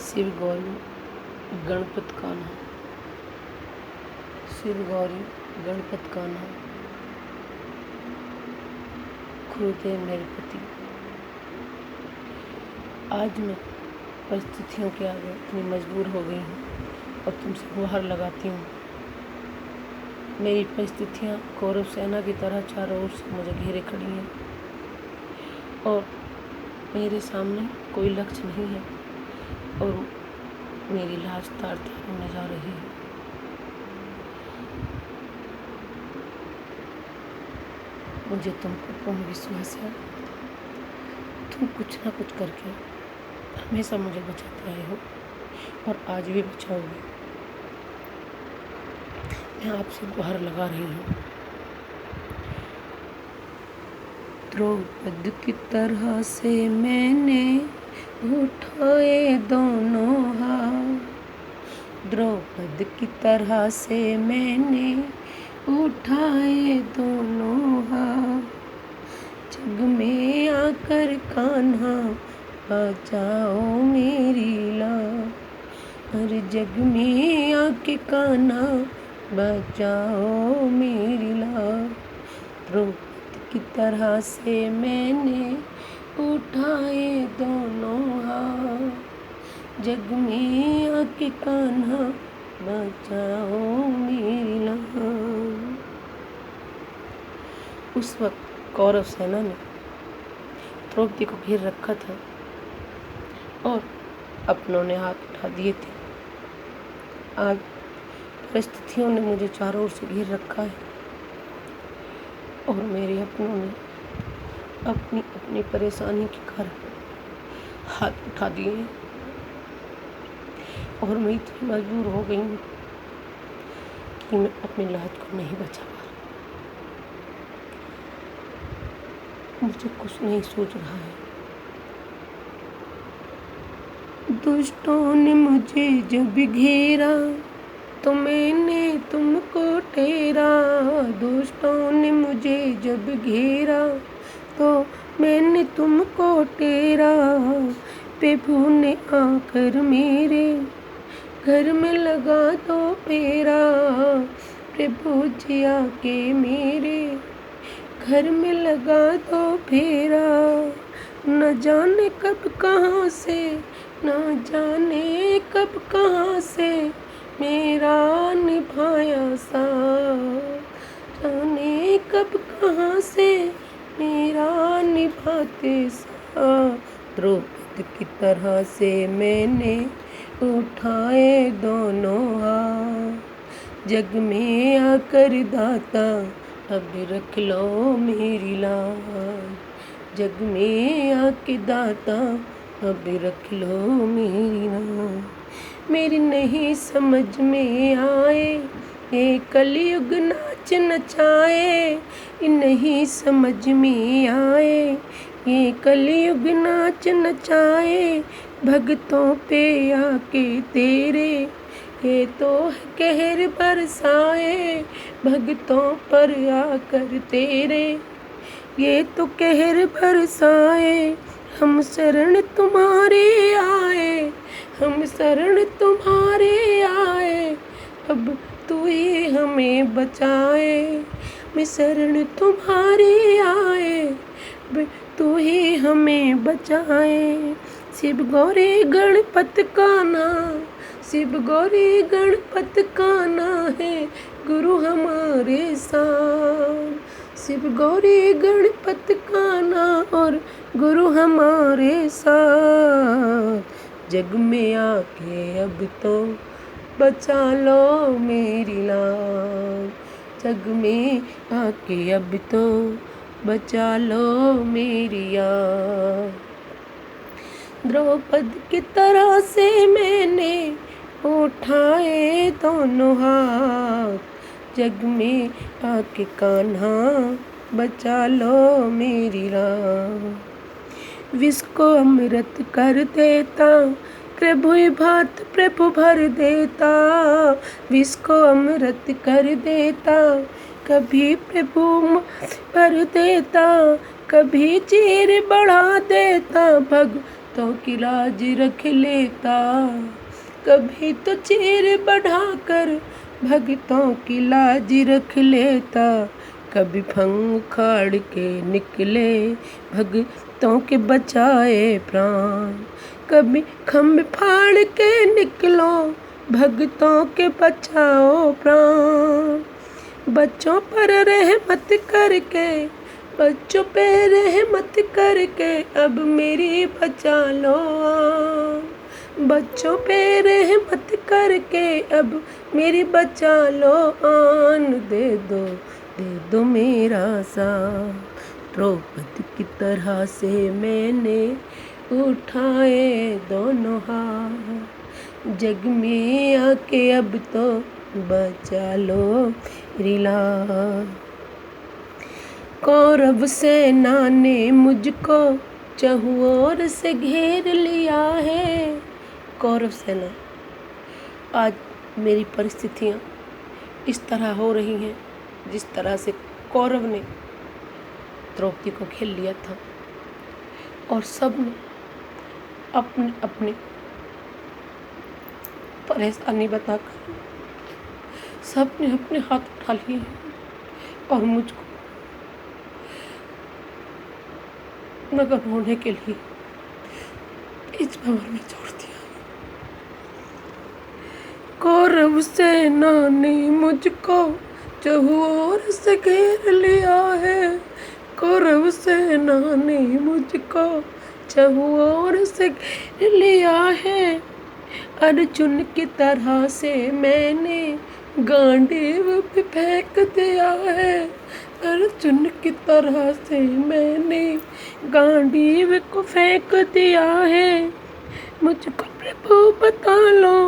शिव गौरी गणपत कान्हा, शिव गौरी गणपत कान्हा, गुरुदेव मेरे पति। आज मैं परिस्थितियों के आगे इतनी मजबूर हो गई हूँ और तुमसे गुहार लगाती हूँ। मेरी परिस्थितियाँ कौरव सेना की तरह चारों ओर से मुझे घेरे खड़ी हैं और मेरे सामने कोई लक्ष्य नहीं है और मेरी लाज तार तार होने जा रही है। मुझे तुम पर पूर्ण विश्वास है, तुम कुछ ना कुछ करके हमेशा मुझे बचाते आए हो और आज भी बचाओगे। मैं आपसे गुहार लगा रही हूँ। द्रौपदी की तरह से मैंने उठाए दोनों हाथ, द्रौपदी की तरह से मैंने उठाए दोनों हाथ। जग में आकर कान्हा बचाओ मेरी लाज, हर जग में आके कान्हा बचाओ मेरी लाज। द्रौपदी की तरह से मैंने उठाए दोनों हाथ, जग में आके कान्हा बचाओ मेरी लाज। उस वक्त कौरव सेना ने द्रौपदी को घेर रखा था और अपनों ने हाथ उठा दिए थे। आज परिस्थितियों ने मुझे चारों ओर से घेर रखा है और मेरे अपनों ने अपनी अपनी परेशानी के कारण हाथ उठा दिए हैं और मैं इतनी मजबूर हो गई हूँ कि मैं अपनी लाज को नहीं बचा पा रही। मुझे कुछ नहीं सूझ रहा है। दुष्टों ने मुझे जब घेरा तो मैंने तुमको टेरा, दुष्टों ने मुझे जब घेरा तो मैंने तुमको टेरा। प्रभु ने आकर मेरे घर में लगा दो फेरा, प्रभु जी आके मेरे घर में लगा दो फेरा। न जाने कब कहाँ से, न जाने कब कहाँ से मेरा निभाया साथ, जाने कब कहाँ से मेरा निभाते साथ। द्रौपदी की तरह से मैंने उठाए दोनों हाथ, जग में आकर दाता अब रख लो मेरी लाज, जग में आके दाता अब रख लो मेरी लाज। मेरी नहीं समझ में आए ये कलयुग नाच नचाए, नहीं समझ में आए ये कलयुग नाच नचाए। भक्तों पे आके तेरे ये तो कहर बरसाए, भक्तों पर आकर तेरे ये तो कहर बरसाए। हम शरण तुम्हारे आए, हम शरण तुम्हारे आए, अब तू ही हमें बचाए। मैं शरण तुम्हारे आए, अब तू ही हमें बचाए। शिव गौरी गणपत कान्हा, शिव गौरी गणपत कान्हा है गुरु हमारे साथ। शिव गौरी गणपत कान्हा और गुरु हमारे साथ। जग में आके अब तो बचा लो मेरी लाज, जग में आके अब तो बचा लो मेरी याद। द्रौपदी की तरह से मैंने उठाए दोनों हाथ, जग में आके कान्हा बचा लो मेरी राह। विष को अमृत कर देता प्रभु भात प्रभु भर देता, विष को अमृत कर देता कभी प्रभु भर देता, कभी चीर बढ़ा देता। भग भगतों की लाज रख लेता, कभी तो चीर बढ़ाकर भगतों की लाज रख लेता, कभी फंग उखाड़ के निकले भगतों के बचाए प्राण, कभी खम्भ फाड़ के निकलो भगतों के बचाओ प्राण। बच्चों पर रहमत करके, बच्चों पे रहमत करके अब मेरी बचा लो आन। बच्चों पे रहमत करके अब मेरी बचा लो आन। दे दो मेरा साथ। द्रौपदी की तरह से मैंने उठाए दोनों हाथ, जग में आके अब तो बचा लो मेरी लाज। कौरव सेना ने मुझको चहुओर से घेर लिया है। कौरव सेना, आज मेरी परिस्थितियाँ इस तरह हो रही हैं जिस तरह से कौरव ने द्रौपदी को घेर लिया था, और सब ने अपने अपने परेशानी बताकर सब ने अपने हाथ उठा लिए और मुझको नगर होने के लिए इस भंवर में छोड़ दिया। कौरव सेना ने मुझको चहुओर से घेर लिया है। कौरव सेना ने मुझको चहुओर से घेर लिया है। अर्जुन की तरह से मैंने गांडीव भी फेंक दिया है। अर्जुन की तरह से मैंने गांडीव को फेंक दिया है। मुझको प्रभु बता लो,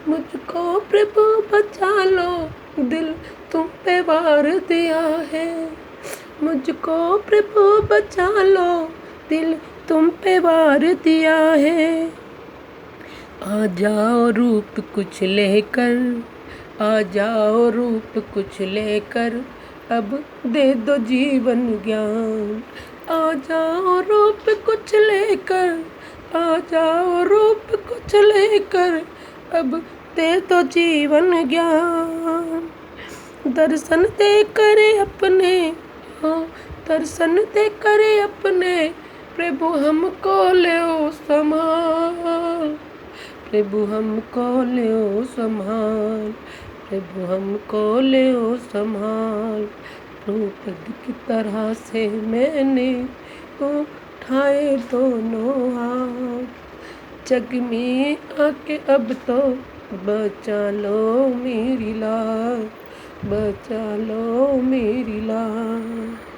मुझको प्रभु बचा लो, दिल तुम पे वार दिया है। मुझको प्रभु बचा लो, दिल तुम पे वार दिया है। आ जाओ रूप कुछ लेकर, आ जाओ रूप कुछ लेकर, अब दे दो जीवन ज्ञान। आ जाओ रूप कुछ लेकर, आ जाओ रूप कुछ लेकर, अब दे दो जीवन ज्ञान। दर्शन दे करे अपने, हो दर्शन दे करे अपने, प्रभु हमको ले संभाल। प्रभु हमको ले संभाल, प्रभु हमको ले संभाल। द्रौपदी की तरह से मैंने उठाए दोनों हाथ, जग में आके अब तो बचा लो मेरी लाज, बचा लो मेरी लाज।